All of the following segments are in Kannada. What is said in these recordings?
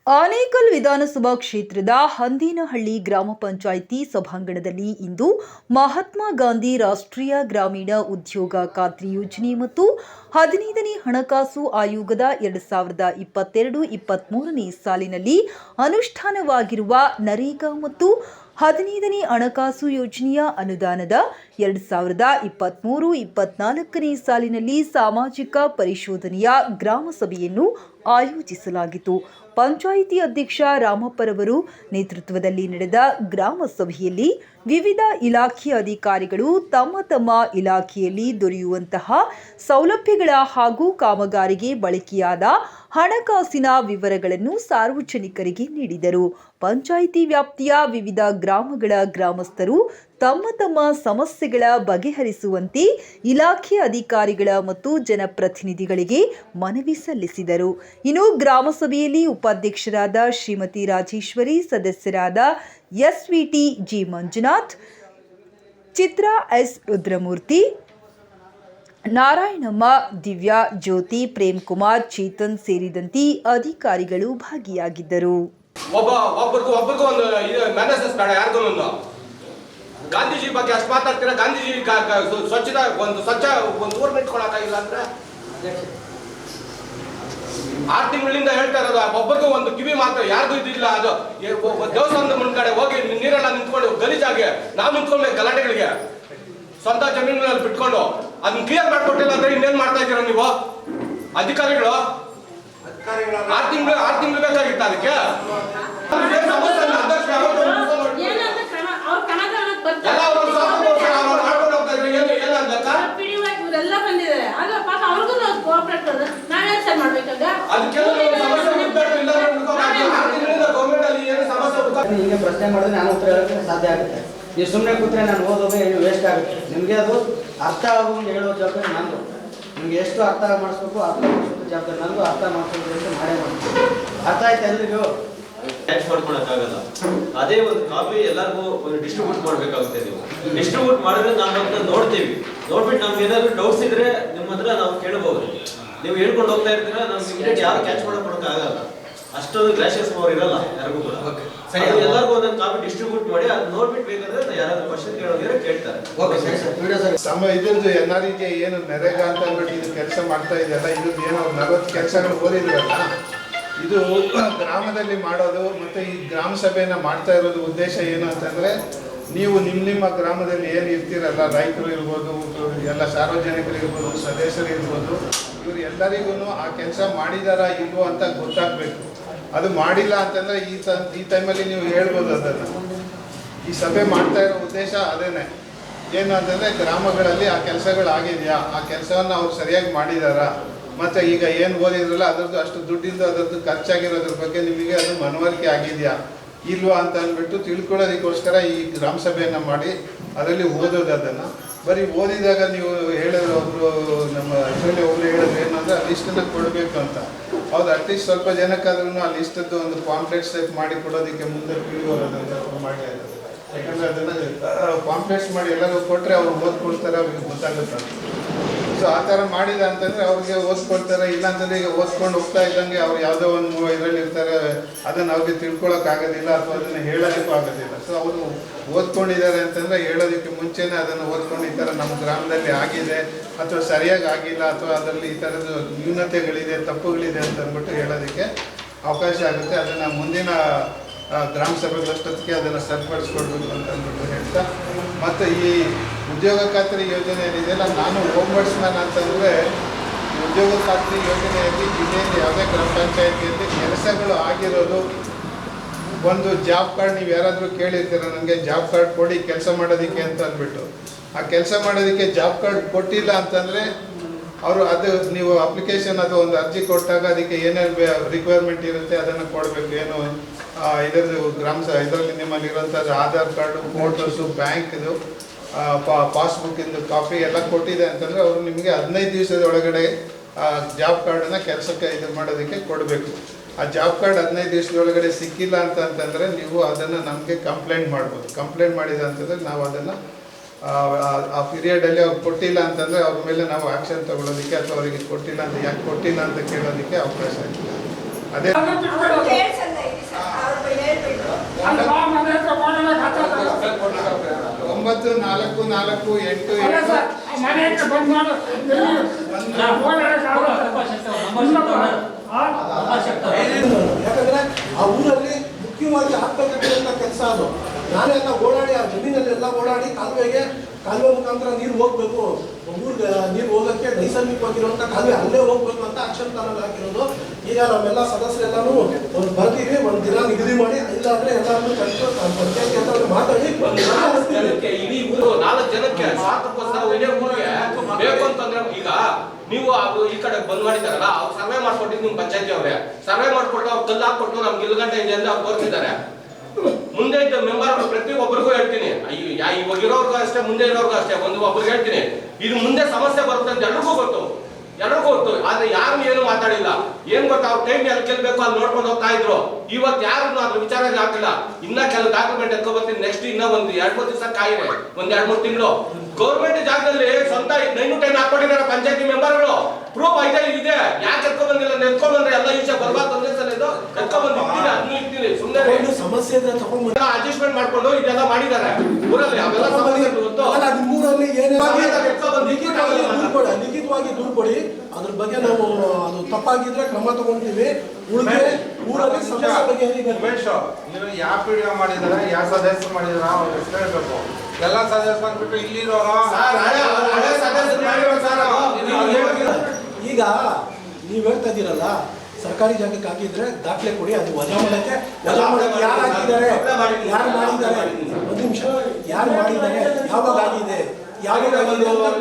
ಆನೇಕಲ್ ವಿಧಾನಸಭಾ ಕ್ಷೇತ್ರದ ಹಂದಿನಹಳ್ಳಿ ಗ್ರಾಮ ಪಂಚಾಯಿತಿ ಸಭಾಂಗಣದಲ್ಲಿ ಇಂದು ಮಹಾತ್ಮ ಗಾಂಧಿ ರಾಷ್ಟ್ರೀಯ ಗ್ರಾಮೀಣ ಉದ್ಯೋಗ ಖಾತ್ರಿ ಯೋಜನೆ ಮತ್ತು 15ನೇ ಹಣಕಾಸು ಆಯೋಗದ 2022-23ನೇ ಸಾಲಿನಲ್ಲಿ ಅನುಷ್ಠಾನವಾಗಿರುವ ನರೇಗಾ ಮತ್ತು 15ನೇ ಹಣಕಾಸು ಯೋಜನೆಯ ಅನುದಾನದ 2023-24ನೇ ಸಾಲಿನಲ್ಲಿ ಸಾಮಾಜಿಕ ಪರಿಶೋಧನೆಯ ಗ್ರಾಮ ಸಭೆಯನ್ನು ಆಯೋಜಿಸಲಾಗಿತ್ತು. ಪಂಚಾಯಿತಿ ಅಧ್ಯಕ್ಷ ರಾಮಪ್ಪರವರು ನೇತೃತ್ವದಲ್ಲಿ ನಡೆದ ಗ್ರಾಮ ಸಭೆಯಲ್ಲಿ ವಿವಿಧ ಇಲಾಖೆಯ ಅಧಿಕಾರಿಗಳು ತಮ್ಮ ತಮ್ಮ ಇಲಾಖೆಯಲ್ಲಿ ದೊರೆಯುವಂತಹ ಸೌಲಭ್ಯಗಳ ಹಾಗೂ ಕಾಮಗಾರಿಗೆ ಬಳಕೆಯಾದ ಹಣಕಾಸಿನ ವಿವರಗಳನ್ನು ಸಾರ್ವಜನಿಕರಿಗೆ ನೀಡಿದರು. ಪಂಚಾಯಿತಿ ವ್ಯಾಪ್ತಿಯ ವಿವಿಧ ಗ್ರಾಮಗಳ ಗ್ರಾಮಸ್ಥರು ತಮ್ಮ ತಮ್ಮ ಸಮಸ್ಯೆಗಳ ಬಗೆಹರಿಸುವಂತೆ ಇಲಾಖೆ ಅಧಿಕಾರಿಗಳ ಮತ್ತು ಜನಪ್ರತಿನಿಧಿಗಳಿಗೆ ಮನವಿ ಸಲ್ಲಿಸಿದರು. ಇನ್ನು ಗ್ರಾಮ ಸಭೆಯಲ್ಲಿ ಉಪಾಧ್ಯಕ್ಷರಾದ ಶ್ರೀಮತಿ ರಾಜೇಶ್ವರಿ, ಸದಸ್ಯರಾದ ಎಸ್ವಿಟಿ ಜಿ ಮಂಜುನಾಥ್, ಚಿತ್ರಾ ಎಸ್ ರುದ್ರಮೂರ್ತಿ, ನಾರಾಯಣಮ್ಮ, ದಿವ್ಯಾ, ಜ್ಯೋತಿ, ಪ್ರೇಮ್ ಕುಮಾರ್, ಚೇತನ್ ಸೇರಿದಂತೆ ಅಧಿಕಾರಿಗಳು ಭಾಗಿಯಾಗಿದ್ದರು. ಒಬ್ಬರಿಗೂ ಒಂದು ಮ್ಯಾನೇಜಸ್ ಬೇಡ, ಯಾರಿಗೂ ಒಂದು ಗಾಂಧೀಜಿ ಬಗ್ಗೆ ಅಷ್ಟು ಮಾತಾಡ್ತೀರಾ. ಗಾಂಧೀಜಿ ಸ್ವಚ್ಛ ಒಂದು ಊರ್ ಬಿಟ್ಕೊಳಕ್ಕಾಗಿಲ್ಲ ಅಂದ್ರೆ 6 ತಿಂಗಳಿಂದ ಹೇಳ್ತಾ ಇರೋದು. ಒಬ್ಬರಿಗೂ ಒಂದು ಕಿವಿ ಮಾತ್ರ ಯಾರಿಗೂ ಇದಿಲ್ಲ. ಅದು ದೇವಸ್ಥಾನದ ಮುಂದ್ಗಡೆ ಹೋಗಿ ನೀರೆಲ್ಲ ನಿಂತ್ಕೊಂಡು ಗಲೀಜಾಗೆ ನಾವು ನಿಂತ್ಕೊಳ್ಬೇಕು ಗಲಾಟೆಗಳಿಗೆ. ಸ್ವಂತ ಜಮೀನಲ್ಲಿ ಬಿಟ್ಕೊಂಡು ಅದನ್ನ ಕ್ಲಿಯರ್ ಮಾಡ್ಕೊಟ್ಟಿಲ್ಲ ಅಂದ್ರೆ ಇನ್ನೇನ್ ಮಾಡ್ತಾ ಇದ್ದೀರಾ ನೀವು ಅಧಿಕಾರಿಗಳು? 6 ತಿಂಗಳು ಬೇಕಾಗಿತ್ತ ಅದಕ್ಕೆ? ಹೀಗೆ ಪ್ರಶ್ನೆ ಮಾಡಿದ್ರೆ ನಾನು ಉತ್ತರ ಹೇಳೋಕ್ಕೆ ಸಾಧ್ಯ ಆಗುತ್ತೆ. ನೀವು ಸುಮ್ಮನೆ ಕೂತ್ರೆ ನಾನು ಓದೋದು ಏನು ವೇಸ್ಟ್ ಆಗುತ್ತೆ. ನಿಮಗೆ ಅದು ಅರ್ಥ ಆಗೋಂಗೆ ಹೇಳೋ ಜವಾಬ್ದಾರಿ ನಂದು. ನಿಮಗೆ ಎಷ್ಟು ಅರ್ಥ ಮಾಡಿಸ್ಬೇಕು ಅರ್ಥ ಮಾಡಿಸ್ಬೇಕು ಜವಾಬ್ದಾರಿ ನಂದು. ಅರ್ಥ ಮಾಡಿಸ್ಬೇಕು ಅಂತ ಮಾಡೇ ಮಾಡ್ತೀನಿ. ಅರ್ಥ ಆಯ್ತು ಎಲ್ರಿಗೂ? ಕ್ಯಾಚ್ ಮಾಡ್ಕೊಳಕ್ಕಾಗಲ್ಲ. ಅದೇ ಒಂದು ಕಾಪಿ ಎಲ್ಲರಿಗೂ ಒಂದು ಡಿಸ್ಟ್ರಿಬ್ಯೂಟ್ ಮಾಡಬೇಕಾಗುತ್ತೆ. ನೀವು ಡಿಸ್ಟ್ರಿಬ್ಯೂಟ್ ಮಾಡಿದ್ರೆ ನಾವು ಅದನ್ನ ನೋಡ್ತೀವಿ. ನೋಡ್ಬಿಟ್ಟು ನಮ್ಗೆ ಏನಾದ್ರು ಡೌಟ್ಸ್ ಇದ್ರೆ ನಿಮ್ಮ ಹತ್ರ ನಾವು ಕೇಳಬಹುದು. ನೀವು ಹೇಳ್ಕೊಂಡು ಹೋಗ್ತಾ ಇರ್ತೀರಾ, ನಮ್ಗೆ ಇಮಿಡಿಯೇಟ್ ಯಾರು ಕ್ಯಾಚ್ ಆಗಲ್ಲ. ಅಷ್ಟೊಂದು ಗ್ರಾಷಿಯಸ್ ಪವರ್ ಇರಲ್ಲ ಯಾರಿಗೂ ಕೂಡ. ಎಲ್ಲರಿಗೂ ಒಂದೊಂದು ಕಾಪಿ ಡಿಸ್ಟ್ರಿಬ್ಯೂಟ್ ಮಾಡಿ ಅದು ನೋಡ್ಬಿಟ್ಟು ಬೇಕಾದ್ರೆ ಯಾರಾದ್ರೂ ಕ್ವಶನ್ ಕೇಳೋದಿದ್ರೆ ಕೇಳ್ತಾರೆ. ಇದ್ರದ್ದು ಎನ್ಆರ್ಇಗೆ ಏನು ನರೇಗಾ ಅಂತ ಅಂದ್ಬಿಟ್ಟು ಇದು ಕೆಲಸ ಮಾಡ್ತಾ ಇದೆಯಲ್ಲ, ಇದು ಏನೋ 40 ಕೆಲಸಗಳು ಓದಿದ್ರಲ್ಲ, ಇದು ಗ್ರಾಮದಲ್ಲಿ ಮಾಡೋದು. ಮತ್ತು ಈ ಗ್ರಾಮ ಸಭೆಯನ್ನು ಮಾಡ್ತಾ ಇರೋದು ಉದ್ದೇಶ ಏನು ಅಂತಂದರೆ, ನೀವು ನಿಮ್ಮ ಗ್ರಾಮದಲ್ಲಿ ಏನು ಇರ್ತೀರಲ್ಲ, ರೈತರು ಇರ್ಬೋದು, ಎಲ್ಲ ಸಾರ್ವಜನಿಕರು ಇರ್ಬೋದು, ಸದಸ್ಯರು ಇರ್ಬೋದು, ಇವರು ಎಲ್ಲರಿಗೂ ಆ ಕೆಲಸ ಮಾಡಿದಾರಾ ಇಲ್ವೋ ಅಂತ ಗೊತ್ತಾಗಬೇಕು. ಅದು ಮಾಡಿಲ್ಲ ಅಂತಂದರೆ ಈ ಟೈಮಲ್ಲಿ ನೀವು ಹೇಳ್ಬೋದು. ಅದನ್ನು ಈ ಸಭೆ ಮಾಡ್ತಾ ಇರೋ ಉದ್ದೇಶ ಅದೇನೆ. ಏನು ಅಂತಂದರೆ, ಗ್ರಾಮಗಳಲ್ಲಿ ಆ ಕೆಲಸಗಳಾಗಿದೆಯಾ, ಆ ಕೆಲಸವನ್ನು ಅವ್ರು ಸರಿಯಾಗಿ ಮಾಡಿದಾರಾ, ಮತ್ತು ಈಗ ಏನು ಓದಿದ್ರಲ್ಲ ಅದರದ್ದು ಅಷ್ಟು ದುಡ್ಡಿಂದ ಅದರದ್ದು ಖರ್ಚಾಗಿರೋದ್ರ ಬಗ್ಗೆ ನಿಮಗೆ ಅದು ಮನವರಿಕೆ ಆಗಿದೆಯಾ ಇಲ್ವಾ ಅಂತ ಅಂದ್ಬಿಟ್ಟು ತಿಳ್ಕೊಳ್ಳೋದಕ್ಕೋಸ್ಕರ ಈ ಗ್ರಾಮ ಸಭೆಯನ್ನು ಮಾಡಿ ಅದರಲ್ಲಿ ಓದೋದು. ಅದನ್ನು ಬರೀ ಓದಿದಾಗ ನೀವು ಹೇಳಿದ್ರು, ಒಬ್ಬರು ನಮ್ಮ ಇದರಲ್ಲಿ ಒಬ್ಬರು ಹೇಳಿದ್ರು ಏನಂದರೆ ಆ ಲಿಸ್ಟನ್ನು ಕೊಡಬೇಕು ಅಂತ. ಹೌದು, ಅಟ್ಲೀಸ್ಟ್ ಸ್ವಲ್ಪ ಜನಕ್ಕಾದ್ರೂ ಆ ಲಿಸ್ಟದ್ದು ಒಂದು ಪಾಂಪ್ಲೆಟ್ಸ್ ಟೈಪ್ ಮಾಡಿ ಕೊಡೋದಕ್ಕೆ ಮುಂದೆ ತಿಳಿಯೋದನ್ನು ಮಾಡಿ. ಯಾಕಂದರೆ ಅದನ್ನು ಪಾಂಪ್ಲೆಟ್ಸ್ ಮಾಡಿ ಎಲ್ಲರಿಗೂ ಕೊಟ್ಟರೆ ಅವ್ರು ಓದ್ಕೊಳ್ತಾರೆ, ಅವ್ರಿಗೆ ಗೊತ್ತಾಗುತ್ತೆ. ಸೊ ಆ ಥರ ಮಾಡಿದ ಅಂತಂದರೆ ಅವ್ರಿಗೆ ಓದ್ಕೊಳ್ತಾರೆ. ಇಲ್ಲಾಂತಂದರೆ ಈಗ ಓದ್ಕೊಂಡು ಹೋಗ್ತಾ ಇದ್ದಂಗೆ ಅವ್ರು ಯಾವುದೋ ಒಂದು ಇದರಲ್ಲಿ ಇರ್ತಾರೆ, ಅದನ್ನು ಅವ್ರಿಗೆ ತಿಳ್ಕೊಳಕ್ಕಾಗೋದಿಲ್ಲ ಅಥವಾ ಅದನ್ನು ಹೇಳೋದಕ್ಕೂ ಆಗೋದಿಲ್ಲ. ಸೊ ಅವರು ಓದ್ಕೊಂಡಿದ್ದಾರೆ ಅಂತಂದರೆ ಹೇಳೋದಕ್ಕೆ ಮುಂಚೆನೇ ಅದನ್ನು ಓದ್ಕೊಂಡು ಈ ಥರ ನಮ್ಮ ಗ್ರಾಮದಲ್ಲಿ ಆಗಿದೆ ಅಥವಾ ಸರಿಯಾಗಿ ಆಗಿಲ್ಲ ಅಥವಾ ಅದರಲ್ಲಿ ಈ ಥರದ್ದು ನ್ಯೂನತೆಗಳಿದೆ, ತಪ್ಪುಗಳಿದೆ ಅಂತ ಅಂದ್ಬಿಟ್ಟು ಹೇಳೋದಕ್ಕೆ ಅವಕಾಶ ಆಗುತ್ತೆ. ಅದನ್ನು ಮುಂದಿನ ಗ್ರಾಮ ಸಭೆಗಳಷ್ಟೊತ್ತಿಗೆ ಅದನ್ನು ಸರಿಪಡಿಸ್ಕೊಡ್ಬೇಕು ಅಂತ ಅಂದ್ಬಿಟ್ಟು ಹೇಳ್ತಾ, ಮತ್ತು ಈ ಉದ್ಯೋಗ ಖಾತ್ರಿ ಯೋಜನೆ ಏನಿದೆಯಲ್ಲ, ನಾನು ಓಂಬಡ್ಸ್ಮನ್ ಅಂತಂದರೆ ಉದ್ಯೋಗ ಖಾತ್ರಿ ಯೋಜನೆಯಲ್ಲಿ ಜಿಲ್ಲೆಯಲ್ಲಿ ಯಾವುದೇ ಗ್ರಾಮ ಪಂಚಾಯತಿಯಲ್ಲಿ ಕೆಲಸಗಳು ಆಗಿರೋದು, ಒಂದು ಜಾಬ್ ಕಾರ್ಡ್ ನೀವು ಯಾರಾದರೂ ಕೇಳಿರ್ತೀರ, ನನಗೆ ಜಾಬ್ ಕಾರ್ಡ್ ಕೊಡಿ ಕೆಲಸ ಮಾಡೋದಕ್ಕೆ ಅಂತ ಅಂದ್ಬಿಟ್ಟು. ಆ ಕೆಲಸ ಮಾಡೋದಕ್ಕೆ ಜಾಬ್ ಕಾರ್ಡ್ ಕೊಟ್ಟಿಲ್ಲ ಅಂತಂದರೆ ಅವರು ಅದು ನೀವು ಅಪ್ಲಿಕೇಶನ್ ಅದು ಒಂದು ಅರ್ಜಿ ಕೊಟ್ಟಾಗ ಅದಕ್ಕೆ ಏನೇನು ರಿಕ್ವೈರ್ಮೆಂಟ್ ಇರುತ್ತೆ ಅದನ್ನು ಕೊಡಬೇಕು. ಏನು ಇದರದ್ದು ಇದರಲ್ಲಿ ನಿಮ್ಮಲ್ಲಿ ಇರೋಂಥದ್ದು ಆಧಾರ್ ಕಾರ್ಡು, ಫೋಟೋಸು, ಬ್ಯಾಂಕ್ದು ಪಾಸ್ಬುಕ್ಕಿಂದು ಕಾಪಿ ಎಲ್ಲ ಕೊಟ್ಟಿದೆ ಅಂತಂದರೆ ಅವರು ನಿಮಗೆ 15 ದಿವಸದ ಒಳಗಡೆ ಜಾಬ್ ಕಾರ್ಡನ್ನು ಕೆಲಸಕ್ಕೆ ಇದು ಮಾಡೋದಕ್ಕೆ ಕೊಡಬೇಕು. ಆ ಜಾಬ್ ಕಾರ್ಡ್ 15 ದಿವಸದೊಳಗಡೆ ಸಿಕ್ಕಿಲ್ಲ ಅಂತಂದರೆ ನೀವು ಅದನ್ನು ನಮಗೆ ಕಂಪ್ಲೇಂಟ್ ಮಾಡ್ಬೋದು. ಕಂಪ್ಲೇಂಟ್ ಮಾಡಿದೆ ಅಂತಂದರೆ ನಾವು ಅದನ್ನು ಆ ಪೀರಿಯಡಲ್ಲಿ ಅವ್ರು ಕೊಟ್ಟಿಲ್ಲ ಅಂತಂದರೆ ಅವ್ರ ಮೇಲೆ ನಾವು ಆ್ಯಕ್ಷನ್ ತಗೊಳ್ಳೋದಕ್ಕೆ ಅಥವಾ ಅವರಿಗೆ ಕೊಟ್ಟಿಲ್ಲ ಅಂತ ಯಾಕೆ ಕೊಟ್ಟಿಲ್ಲ ಅಂತ ಕೇಳೋದಕ್ಕೆ ಅವಕಾಶ ಇದೆ. ಅದೇ 4, 8, ಅಲ್ಲ ಸರ್, ಮನೆ ಹತ್ರ ಬಂದ್ ಮಾಡು. ಯಾಕಂದ್ರೆ ಆ ಊರಲ್ಲಿ ಮುಖ್ಯವಾಗಿ ಆಗ್ತಕ್ಕಂಥ ಕೆಲಸ ಅದು. ನಾನೆಲ್ಲ ಓಡಾಡಿ ಆ ಜಮೀನಲ್ಲೆಲ್ಲ ಓಡಾಡಿ ಕಾಲುವೆ ಮುಖಾಂತರ ನೀರು ಹೋಗ್ಬೇಕು, ಊರಿಗೆ ನೀರು ಹೋಗೋಕ್ಕೆ ನೈಸರ್ಗಿಕವಾಗಿರುವಂಥ ಕಾಲುವೆ ಅಲ್ಲೇ ಹೋಗ್ಬೇಕು ಅಂತ ಆಕ್ಷನ್ ಪ್ಲಾನ್ ಹಾಕಿರೋದು. ಈಗ ನಾವೆಲ್ಲ ಸದಸ್ಯರೆಲ್ಲರೂ ಒಂದು ಬರ್ತೀವಿ, ಒಂದು ದಿನ ನಿಗದಿ ಮಾಡಿ ಇಲ್ಲಾಂದ್ರೆ ಎಲ್ಲರೂ ಕರೆದು ಪಂಚಾಯತ್ ಹತ್ರ ಮಾತಾಡಿ ಇಡೀ ಊರು 4 ಜನಕ್ಕೆ ಸ್ವಾರ್ಥಕ್ಕೋಸ್ಕರ ಇಡೀ ಊರಿಗೆ ಬೇಕು ಅಂತಂದ್ರೆ ಈಗ ನೀವು ಅವರು ಈ ಕಡೆ ಬಂದ್ ಮಾಡಿದಾರಲ್ಲ, ಅವ್ರು ಸರ್ವೆ ಮಾಡ್ಕೊಟ್ಟಿದ್ದು ನಿಮ್ ಪಂಚಾಯತಿ ಅವ್ರೆ ಸರ್ವೆ ಮಾಡ್ಕೊಟ್ಟು ಅವ್ರು ಕಲ್ಲು ಹಾಕೊಟ್ಟು ನಮ್ಗೆ ಇಲ್ಗಂಟೆ ಇದೆ ಅಂತ ಅವ್ರು ತೋರಿಸಿದ್ದಾರೆ. ಮುಂದೆ ಇದ್ದ ಮೆಂಬರ್ ಪ್ರತಿ ಒಬ್ಬರಿಗೂ ಹೇಳ್ತೀನಿ, ಇವಾಗ ಇರೋರ್ಗೂ ಅಷ್ಟೇ, ಮುಂದೆ ಇರೋರ್ಗೂ ಅಷ್ಟೇ, ಒಬ್ರಿಗೆ ಹೇಳ್ತೀನಿ, ಇದು ಮುಂದೆ ಸಮಸ್ಯೆ ಬರುತ್ತೆ ಅಂತ ಎಲ್ರಿಗೂ ಗೊತ್ತು. ಆದ್ರೆ ಯಾರು ಏನು ಮಾತಾಡಿಲ್ಲ. ಏನ್ ಗೊತ್ತಾ, ಅವ್ರ ಟೈಮ್ ಎಲ್ಲಿ ಗೆಲ್ಬೇಕು ಅಲ್ಲಿ ನೋಡ್ಕೊಂಡು ಹೋಗ್ತಾ ಇದ್ರು. ಇವತ್ತು ಯಾರು ಅದ್ರ ವಿಚಾರ ಹಾಕಿಲ್ಲ. ಇನ್ನ ಕೆಲವು ಡಾಕ್ಯುಮೆಂಟ್ ಎತ್ಕೊ ಬರ್ತೀನಿ, ನೆಕ್ಸ್ಟ್ ಇನ್ನ ಒಂದು 2-3 ದಿವಸ ಕಾಯಿದೆ, ಒಂದ್ 2-3 ತಿಂಗಳು. ಗೌರ್ಮೆಂಟ್ ಜಾಗದಲ್ಲಿ ಸ್ವಂತ 9-10 ಹಾಕೊಂಡಿದ್ದಾರೆ ಪಂಚಾಯತಿ ಮೆಂಬರ್ಗಳು. ಪ್ರೂಫ್ ಇದೆ, ಯಾಕೆ ಎತ್ಕೊ ಬಂದಿಲ್ಲ? ಎತ್ಕೊಂಡ್ ಬಂದ್ರೆ ಎಲ್ಲ ವಿಷಯ ಬರ್ಬಾರ್ದು ಒಂದೇ ಸಲ ಇದು ಎತ್ಕೊಂಡ್ ಬಂದಿದ್ದೀನಿ, ಅದನ್ನು ಇರ್ತೀನಿ ಸುಮ್ಮನೆ ಸಮಸ್ಯೆ ಇದ್ರೆ ತಗೊಂಡ್ ಅಡ್ಜಸ್ಟ್ಮೆಂಟ್ ಮಾಡ್ಕೊಂಡು ಇದೆಲ್ಲ ಮಾಡಿದ್ದಾರೆ ಊರಲ್ಲಿ. ಅವೆಲ್ಲ ಸಮಸ್ಯೆ ಗೊತ್ತು. ನಿಮ್ಮೂರಲ್ಲಿ ಲಿಖಿತವಾಗಿ ದೂರು ಕೊಡಿ, ಅದ್ರ ಬಗ್ಗೆ ನಾವು ಅದು ತಪ್ಪಾಗಿದ್ರೆ ಕ್ರಮ ತಗೊಂತೀವಿ. ಊರಲ್ಲಿ ಸಮಸ್ಯೆ ಬಗ್ಗೆ ನೀವು ಯಾವ ವಿಡಿಯೋ ಮಾಡಿದಾರೆ, ಯಾವ ಸದಸ್ಯರು ಮಾಡಿದಾರ ಅವ್ರ ಹೆಸರು ಹೇಳ್ಬೇಕು. ಎಲ್ಲ ಸದಸ್ಯರು ಬಂದ್ಬಿಟ್ಟು ಇಲ್ಲಿರೋರು ಈಗ ನೀವ್ ಹೇಳ್ತಾ ಇದ್ದೀರಲ್ಲ, ಸರ್ಕಾರಿ ಜಾಗಕ್ಕೆ ಹಾಕಿದ್ರೆ ದಾಖಲೆ ಕೊಡಿ, ಅದು ವಜಾ ಮಾಡಕ್ಕೆ ಯಾರು ಹಾಕಿದ್ದಾರೆ, ಯಾರು ಮಾಡಿದ್ದಾರೆ, ಒಂದು ನಿಮಿಷ, ಯಾರು ಮಾಡಿದ್ದಾರೆ, ಯಾವಾಗ ಆಗಿದೆ ಅಂತ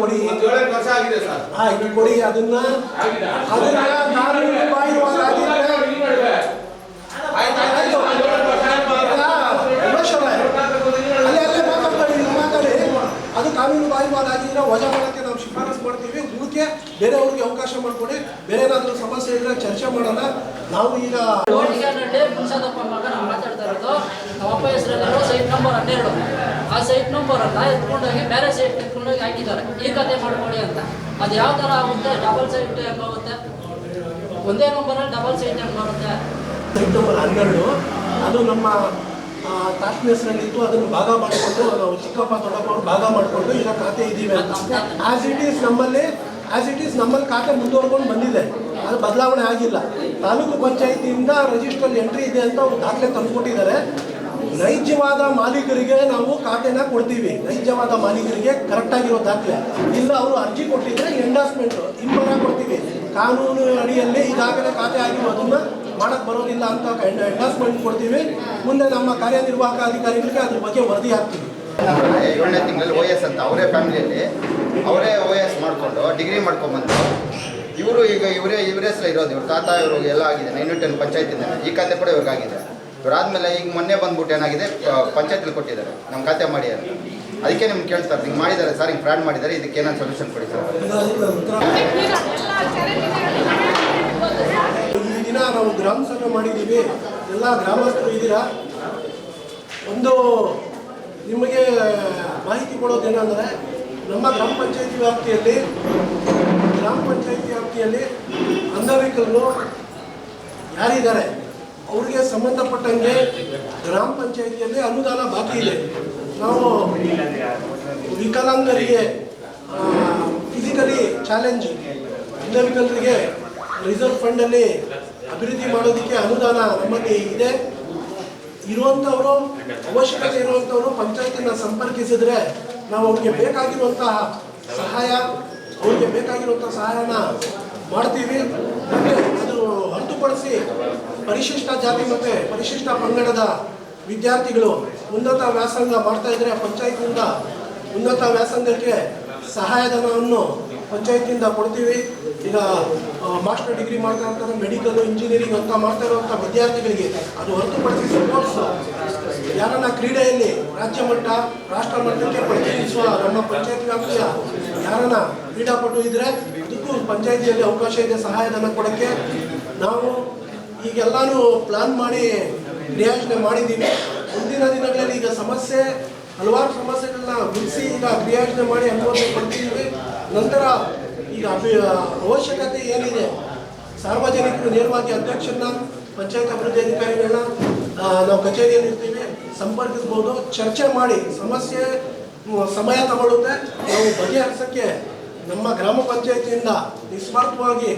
ಕೊಡಿ. 7 ವರ್ಷ ಆಗಿದೆ ಸರ್. ಆಯ್ತು, ಕೊಡಿ. ಅದನ್ನ ಅದು ಕಾನೂನು ಬಾಹಿರವಾದ ಆಗಿದ್ರೆ ವಜಾ ಮಾಡಕ್ಕೆ ನಾವು ಶಿಫಾರಸು ಮಾಡ್ತೀವಿ. ಉಳಿಕೆ ಬೇರೆಯವ್ರಿಗೆ ಅವಕಾಶ ಮಾಡ್ಕೊಡಿ. ಬೇರೆ ಏನಾದರೂ ಸಮಸ್ಯೆ ಇದ್ರೆ ಚರ್ಚೆ ಮಾಡೋಣ. ನಾವು ಈಗ ಮಾತಾಡ್ತಾ ಇರೋದು ನಮ್ಮ ಅಪ್ಪ ಹೆಸರಲ್ಲಿ ಸೈಟ್ ನಂಬರ್ 12, ಆ ಸೈಟ್ ನಂಬರ್ ಅನ್ನ ಎತ್ಕೊಂಡೋಗಿ ಬೇರೆ ಸೈಟ್ ಎತ್ಕೊಂಡೋಗಿ ಹಾಕಿದ್ದಾರೆ, ಈ ಕತೆ ಮಾಡ್ಕೊಳ್ಳಿ ಅಂತ. ಅದು ಯಾವ ತರ ಆಗುತ್ತೆ? ಡಬಲ್ ಸೈಟ್ ಹೆಂಗಾಗುತ್ತೆ? ಒಂದೇ ನಂಬರಲ್ಲಿ ಡಬಲ್ ಸೈಟ್ ಹೆಂಗ್ ಬರುತ್ತೆ? ಸೈಟ್ ನಂಬರ್ 12 ಅದು ನಮ್ಮ ತಾತನ ಹೆಸರಲ್ಲಿತ್ತು. ಅದನ್ನು ಭಾಗ ಮಾಡಿಕೊಂಡು ನಾವು ಚಿಕ್ಕಪ್ಪ ದೊಡ್ಡಪ್ಪ ಅವ್ರು ಭಾಗ ಮಾಡಿಕೊಂಡು ಈಗ ಖಾತೆ ಇದ್ದೀವಿ ಅಂತ. ಆಸ್ ಇಟ್ ಈಸ್ ನಮ್ಮಲ್ಲಿ ಖಾತೆ ಮುಂದುವರ್ಕೊಂಡು ಬಂದಿದೆ, ಅದು ಬದಲಾವಣೆ ಆಗಿಲ್ಲ. ತಾಲೂಕು ಪಂಚಾಯಿತಿಯಿಂದ ರಿಜಿಸ್ಟ್ರಲ್ಲಿ ಎಂಟ್ರಿ ಇದೆ ಅಂತ ಅವ್ರು ದಾಖಲೆ ತಂದುಕೊಟ್ಟಿದ್ದಾರೆ. ನೈಜವಾದ ಮಾಲೀಕರಿಗೆ ನಾವು ಖಾತೆನ ಕೊಡ್ತೀವಿ, ನೈಜವಾದ ಮಾಲೀಕರಿಗೆ ಕರೆಕ್ಟಾಗಿರೋ ದಾಖಲೆ ಇಲ್ಲ. ಅವರು ಅರ್ಜಿ ಕೊಟ್ಟಿದ್ರೆ ಎಂಡಾಸ್ಮೆಂಟ್ ಹಿಂಬರ ಕೊಡ್ತೀವಿ. ಕಾನೂನು ಅಡಿಯಲ್ಲಿ ಈಗಾಗಲೇ ಖಾತೆ ಆಗಿರೋದನ್ನ ಮಾಡಕ್ಕೆ ಬರೋದಿಲ್ಲ ಅಂತ ಎಂಡಾಸ್ಮೆಂಟ್ ಕೊಡ್ತೀವಿ. ಮುಂದೆ ನಮ್ಮ ಕಾರ್ಯನಿರ್ವಾಹಕ ಅಧಿಕಾರಿಗಳಿಗೆ ಅದ್ರ ಬಗ್ಗೆ ವರದಿ ಹಾಕ್ತೀವಿ. 7ನೇ ತಿಂಗಳಲ್ಲಿ OS ಅಂತ ಅವರೇ ಫ್ಯಾಮಿಲಿಯಲ್ಲಿ ಅವರೇ OS ಮಾಡಿಕೊಂಡು ಡಿಗ್ರಿ ಮಾಡ್ಕೊಂಡ್ಬಂದು ಇವರು ಈಗ ಇವರೇ ಹೆಸರು ಇರೋದು. ಇವ್ರ ತಾತ ಇವರು ಎಲ್ಲ ಆಗಿದೆ 9-10 ಪಂಚಾಯತಿಂದ. ಈ ಖಾತೆ ಕೂಡ ಇವ್ರಿಗಾಗಿದೆ. ಇವರಾದ್ಮೇಲೆ ಈಗ ಮೊನ್ನೆ ಬಂದ್ಬಿಟ್ಟು ಏನಾಗಿದೆ, ಪಂಚಾಯತ್ಲಿ ಕೊಟ್ಟಿದ್ದಾರೆ ನಮ್ಮ ಖಾತೆ ಮಾಡಿ ಅಂತ. ಅದಕ್ಕೆ ನಿಮ್ಗೆ ಕೇಳ್ತಾರೆ, ಹಿಂಗೆ ಮಾಡಿದ್ದಾರೆ ಸರ್, ಹಿಂಗೆ ಫ್ರಾಡ್ ಮಾಡಿದ್ದಾರೆ, ಇದಕ್ಕೆ ಏನಾದ್ರು ಸೊಲ್ಯೂಷನ್ ಕೊಡಿ ಸರ್. ಈ ದಿನ ನಾವು ಗ್ರಾಮ ಸಭೆ ಮಾಡಿದ್ದೀವಿ, ಎಲ್ಲ ಗ್ರಾಮಸ್ಥರು ಇದ್ದೀರಾ. ಒಂದು ನಿಮಗೆ ಮಾಹಿತಿ ಕೊಡೋದೇನೆಂದರೆ, ನಮ್ಮ ಗ್ರಾಮ ಪಂಚಾಯತಿ ವ್ಯಾಪ್ತಿಯಲ್ಲಿ ಅಂಗವಿಕಲರು ಯಾರಿದ್ದಾರೆ ಅವ್ರಿಗೆ ಸಂಬಂಧಪಟ್ಟಂಗೆ ಗ್ರಾಮ ಪಂಚಾಯತಿಯಲ್ಲಿ ಅನುದಾನ ಬಾಕಿ ಇದೆ. ನಾವು ವಿಕಲಾಂಗರಿಗೆ ಫಿಸಿಕಲಿ ಚಾಲೆಂಜ್ ಅಂಗವಿಕಲರಿಗೆ ರಿಸರ್ವ್ ಫಂಡಲ್ಲಿ ಅಭಿವೃದ್ಧಿ ಮಾಡೋದಕ್ಕೆ ಅನುದಾನ ನಮ್ಮಲ್ಲಿ ಇದೆ. ಇರುವಂಥವರು ಅವಶ್ಯಕತೆ ಇರುವಂಥವರು ಪಂಚಾಯತಿನ ಸಂಪರ್ಕಿಸಿದ್ರೆ ನಾವು ಅವ್ರಿಗೆ ಬೇಕಾಗಿರುವಂತಹ ಸಹಾಯನ ಮಾಡ್ತೀವಿ. ಮತ್ತು ಅದು ಹೊರತುಪಡಿಸಿ ಪರಿಶಿಷ್ಟ ಜಾತಿ ಮತ್ತು ಪರಿಶಿಷ್ಟ ಪಂಗಡದ ವಿದ್ಯಾರ್ಥಿಗಳು ಉನ್ನತ ವ್ಯಾಸಂಗ ಮಾಡ್ತಾ ಇದ್ರೆ ಪಂಚಾಯತಿಯಿಂದ ಉನ್ನತ ವ್ಯಾಸಂಗಕ್ಕೆ ಸಹಾಯಧನವನ್ನು ಪಂಚಾಯತಿಯಿಂದ ಕೊಡ್ತೀವಿ. ಈಗ ಮಾಸ್ಟರ್ ಡಿಗ್ರಿ ಮಾಡ್ತಾ ಇರ್ತಾರೆ, ಮೆಡಿಕಲ್, ಇಂಜಿನಿಯರಿಂಗ್ ಅಂತ ಮಾಡ್ತಾ ಇರುವಂಥ ವಿದ್ಯಾರ್ಥಿಗಳಿಗೆ ಅದು ಹೊರತುಪಡಿಸಿ ಸ್ಪೋರ್ಟ್ಸ್ ಯಾರನ್ನ ಕ್ರೀಡೆಯಲ್ಲಿ ರಾಜ್ಯ ಮಟ್ಟ ರಾಷ್ಟ್ರ ಮಟ್ಟಕ್ಕೆ ಪ್ರತಿನಿಧಿಸುವ ನಮ್ಮ ಪಂಚಾಯತ್ ವ್ಯಾಪ್ತಿಯ ಯಾರನ್ನ ಕ್ರೀಡಾಪಟು ಇದ್ರೆ ಅದಕ್ಕೂ ಪಂಚಾಯತಿಯಲ್ಲಿ ಅವಕಾಶ ಇದೆ ಸಹಾಯಧನ ಕೊಡೋಕ್ಕೆ. ನಾವು ಈಗೆಲ್ಲಾನು ಪ್ಲಾನ್ ಮಾಡಿ ಕ್ರಿಯಾಯೋಜನೆ ಮಾಡಿದ್ದೀವಿ. ಮುಂದಿನ ದಿನಗಳಲ್ಲಿ ಈಗ ಹಲವಾರು ಸಮಸ್ಯೆಗಳನ್ನ ಬಿಡಿಸಿ ಈಗ ಕ್ರಿಯಾಯೋಜನೆ ಮಾಡಿ ಅನುಮೋದನೆ ಕೊಡ್ತಿದ್ದೀವಿ. ನಂತರ ಈಗ ಅವಶ್ಯಕತೆ ಏನಿದೆ, ಸಾರ್ವಜನಿಕರು ನೇರವಾಗಿ ಅಧ್ಯಕ್ಷರನ್ನ, ಪಂಚಾಯತ್ ಅಭಿವೃದ್ಧಿ ಅಧಿಕಾರಿಗಳನ್ನ ನಾವು ಕಚೇರಿಯಲ್ಲಿ ಇರ್ತೀವಿ, ಸಂಪರ್ಕಿಸ್ಬೋದು. ಚರ್ಚೆ ಮಾಡಿ ಸಮಸ್ಯೆ ಸಮಯ ತಗೊಳ್ಳುತ್ತೆ. ನಾವು ಬಗೆಹರಿಸೋಕ್ಕೆ ನಮ್ಮ ಗ್ರಾಮ ಪಂಚಾಯತಿಯಿಂದ ನಿಸ್ವಾರ್ಥವಾಗಿ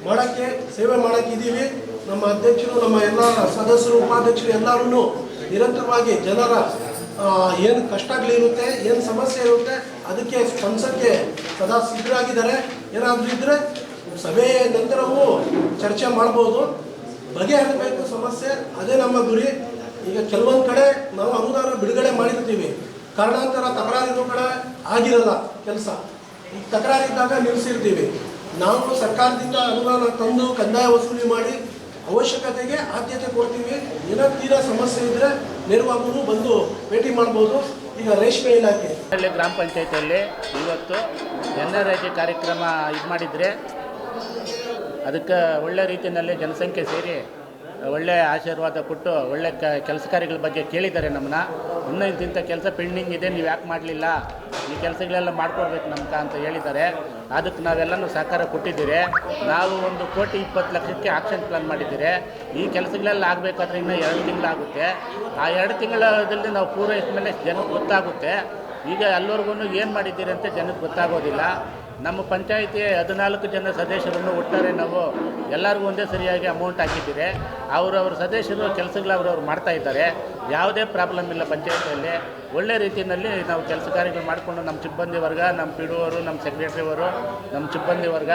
ಮಾಡೋಕ್ಕೆ ಸೇವೆ ಮಾಡೋಕ್ಕಿದ್ದೀವಿ. ನಮ್ಮ ಅಧ್ಯಕ್ಷರು, ನಮ್ಮ ಎಲ್ಲ ಸದಸ್ಯರು, ಉಪಾಧ್ಯಕ್ಷರು ಎಲ್ಲರೂ ನಿರಂತರವಾಗಿ ಜನರ ಏನು ಕಷ್ಟಗಳಿರುತ್ತೆ, ಏನು ಸಮಸ್ಯೆ ಇರುತ್ತೆ ಅದಕ್ಕೆ ಸ್ಪಂದಿಸೋಕ್ಕೆ ಸದಾ ಸಿದ್ಧರಾಗಿದ್ದಾರೆ. ಏನಾದರೂ ಇದ್ದರೆ ಸಭೆಯ ನಂತರವೂ ಚರ್ಚೆ ಮಾಡ್ಬೋದು. ಬಗೆಹರಿಸಬೇಕು ಸಮಸ್ಯೆ, ಅದೇ ನಮ್ಮ ಗುರಿ. ಈಗ ಕೆಲವೊಂದು ಕಡೆ ನಾವು ಅನುದಾನ ಬಿಡುಗಡೆ ಮಾಡಿರ್ತೀವಿ, ಕಾರಣಾಂತರ ತಕರಾರಿರೋ ಕಡೆ ಆಗಿರಲ್ಲ ಕೆಲಸ. ಈಗ ತಕರಾರಿದ್ದಾಗ ನಿಲ್ಲಿಸಿರ್ತೀವಿ. ನಾವು ಸರ್ಕಾರದಿಂದ ಅನುದಾನ ತಂದು ಕಂದಾಯ ವಸೂಲಿ ಮಾಡಿ ಅವಶ್ಯಕತೆಗೆ ಆದ್ಯತೆ ಕೊಡ್ತೀವಿ. ಏನೋ ತೀರಾ ಸಮಸ್ಯೆ ಇದ್ದರೆ ನೇರವಾಗೂ ಬಂದು ಭೇಟಿ ಮಾಡ್ಬೋದು. ಈಗ ರೇಷ್ಮೆ ಇಲಾಖೆ ಗ್ರಾಮ ಪಂಚಾಯತಿಯಲ್ಲಿ ಇವತ್ತು NRIG ಕಾರ್ಯಕ್ರಮ ಇದು ಮಾಡಿದರೆ ಅದಕ್ಕೆ ಒಳ್ಳೆ ರೀತಿಯಲ್ಲಿ ಜನಸಂಖ್ಯೆ ಸೇರಿ ಒಳ್ಳೆ ಆಶೀರ್ವಾದ ಕೊಟ್ಟು ಒಳ್ಳೆ ಕೆಲಸ ಕಾರ್ಯಗಳ ಬಗ್ಗೆ ಕೇಳಿದ್ದಾರೆ ನಮ್ಮನ್ನ. ಇನ್ನೂ ಇಂತಿಂಥ ಕೆಲಸ ಪೆಂಡಿಂಗ್ ಇದೆ, ನೀವು ಯಾಕೆ ಮಾಡಲಿಲ್ಲ, ಈ ಕೆಲಸಗಳೆಲ್ಲ ಮಾಡಿಕೊಡ್ಬೇಕು ನಮ್ಗೆ ಅಂತ ಹೇಳಿದ್ದಾರೆ. ಅದಕ್ಕೆ ನಾವೆಲ್ಲನೂ ಸಹಕಾರ ಕೊಟ್ಟಿದ್ದೀರಿ. ನಾವು 1,20,00,000ಕ್ಕೆ ಆಕ್ಷನ್ ಪ್ಲಾನ್ ಮಾಡಿದ್ದೀರಿ. ಈ ಕೆಲಸಗಳೆಲ್ಲ ಆಗಬೇಕಾದ್ರೆ ಇನ್ನೂ 2 ತಿಂಗಳಾಗುತ್ತೆ. ಆ 2 ತಿಂಗಳಲ್ಲಿ ನಾವು ಪೂರೈಸಿದ ಮೇಲೆ ಜನಕ್ಕೆ ಗೊತ್ತಾಗುತ್ತೆ. ಈಗ ಅಲ್ಲಿವರೆಗೂ ಏನು ಮಾಡಿದ್ದೀರಿ ಅಂತ ಜನಕ್ಕೆ ಗೊತ್ತಾಗೋದಿಲ್ಲ. ನಮ್ಮ ಪಂಚಾಯಿತಿ 14 ಜನ ಸದಸ್ಯರನ್ನು ಒಟ್ಟಾರೆ ನಾವು ಎಲ್ಲರಿಗೂ ಒಂದೇ ಸರಿಯಾಗಿ ಅಮೌಂಟ್ ಹಾಕಿದ್ದೀರಿ. ಅವರವ್ರ ಸದಸ್ಯರು ಕೆಲಸಗಳು ಅವ್ರವ್ರು ಮಾಡ್ತಾ ಇದ್ದಾರೆ. ಯಾವುದೇ ಪ್ರಾಬ್ಲಮ್ ಇಲ್ಲ ಪಂಚಾಯಿತಿಯಲ್ಲಿ. ಒಳ್ಳೆ ರೀತಿಯಲ್ಲಿ ನಾವು ಕೆಲಸ ಕಾರ್ಯಗಳು ಮಾಡಿಕೊಂಡು ನಮ್ಮ ಸಿಬ್ಬಂದಿ ವರ್ಗ, ನಮ್ಮ PDO ಅವರು, ನಮ್ಮ ಸೆಕ್ರೆಟರಿ ಅವರು, ನಮ್ಮ ಸಿಬ್ಬಂದಿ ವರ್ಗ,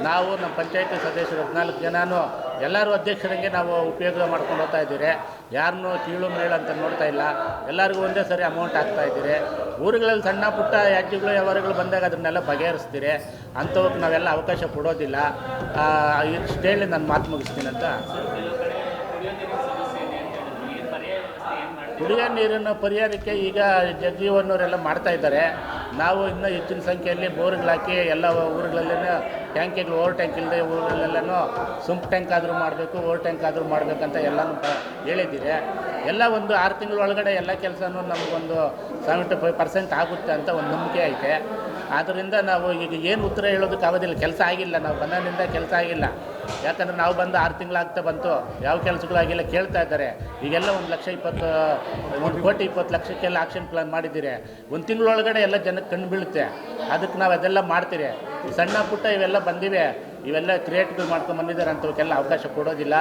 ನಾವು ನಮ್ಮ ಪಂಚಾಯಿತಿ ಸದಸ್ಯರು 14 ಜನನೂ ಎಲ್ಲರೂ ಅಧ್ಯಕ್ಷರಂಗೆ ನಾವು ಉಪಯೋಗ ಮಾಡ್ಕೊಂಡು ಹೋಗ್ತಾ ಇದ್ದೀರಿ. ಯಾರನ್ನೂ ಕೀಳು ಮೇಳು ಅಂತ ನೋಡ್ತಾ ಇಲ್ಲ. ಎಲ್ಲರಿಗೂ ಒಂದೇ ಸರಿ ಅಮೌಂಟ್ ಹಾಕ್ತಾ ಇದ್ದೀರಿ. ಊರುಗಳಲ್ಲಿ ಸಣ್ಣ ಪುಟ್ಟ ಯಾಜ್ಯಗಳು ವ್ಯವಹಾರಗಳು ಬಂದಾಗ ಅದನ್ನೆಲ್ಲ ಬಗೆಹರಿಸ್ತೀರಿ. ಅಂಥವಕ್ಕೆ ನಾವೆಲ್ಲ ಅವಕಾಶ ಕೊಡೋದಿಲ್ಲ. ಇಷ್ಟು ಹೇಳಿ ನಾನು ಮಾತು ಮುಗಿಸ್ತೀನಿ ಅಂತ. ಕುಡಿಯೋ ನೀರಿನ ಪರಿಹಾರಕ್ಕೆ ಈಗ ಜಗಜೀವನವರೆಲ್ಲ ಮಾಡ್ತಾ ಇದ್ದಾರೆ. ನಾವು ಇನ್ನೂ ಹೆಚ್ಚಿನ ಸಂಖ್ಯೆಯಲ್ಲಿ ಬೋರ್ಗಳಾಕಿ ಎಲ್ಲ ಊರುಗಳಲ್ಲೇ ಟ್ಯಾಂಕಿಗಳು, ಓವರ್ ಟ್ಯಾಂಕ್ ಇಲ್ಲದೆ ಊರುಗಳಲ್ಲೆಲ್ಲನೂ ಸುಂಪ್ ಟ್ಯಾಂಕ್ ಆದರೂ ಮಾಡಬೇಕು, ಓವರ್ ಟ್ಯಾಂಕ್ ಆದರೂ ಮಾಡಬೇಕಂತ ಎಲ್ಲನೂ ಹೇಳಿದ್ದೀರಿ. ಎಲ್ಲ ಒಂದು 6 ತಿಂಗಳ ಒಳಗಡೆ ಎಲ್ಲ ಕೆಲಸನೂ ನಮಗೊಂದು 75% ಆಗುತ್ತೆ ಅಂತ ಒಂದು ನಂಬಿಕೆ ಐತೆ. ಆದ್ದರಿಂದ ನಾವು ಈಗ ಏನು ಉತ್ತರ ಹೇಳೋದಕ್ಕಾಗೋದಿಲ್ಲ. ಕೆಲಸ ಆಗಿಲ್ಲ, ನಾವು ಬಂದಾಗಿಂದ ಕೆಲಸ ಆಗಿಲ್ಲ. ಯಾಕಂದರೆ ನಾವು ಬಂದು 6 ತಿಂಗಳಾಗ್ತಾ ಬಂತು, ಯಾವ ಕೆಲಸಗಳು ಆಗಿಲ್ಲ. ಕೇಳ್ತಾ ಇದ್ದಾರೆ. ಈಗೆಲ್ಲ 1,20,00,000ಕ್ಕೆಲ್ಲ ಆಕ್ಷನ್ ಪ್ಲಾನ್ ಮಾಡಿದ್ದೀರಿ. 1 ತಿಂಗಳೊಳಗಡೆ ಎಲ್ಲ ಜನಕ್ಕೆ ಕಣ್ಣು ಬೀಳುತ್ತೆ. ಅದಕ್ಕೆ ನಾವು ಅದೆಲ್ಲ ಮಾಡ್ತೀರಿ. ಸಣ್ಣ ಪುಟ್ಟ ಇವೆಲ್ಲ ಬಂದಿವೆ, ಇವೆಲ್ಲ ಕ್ರಿಯೇಟ್ಗಳು ಮಾಡ್ಕೊಂಡು ಬಂದಿದ್ದಾರೆ, ಅಂಥವಕ್ಕೆಲ್ಲ ಅವಕಾಶ ಕೊಡೋದಿಲ್ಲ.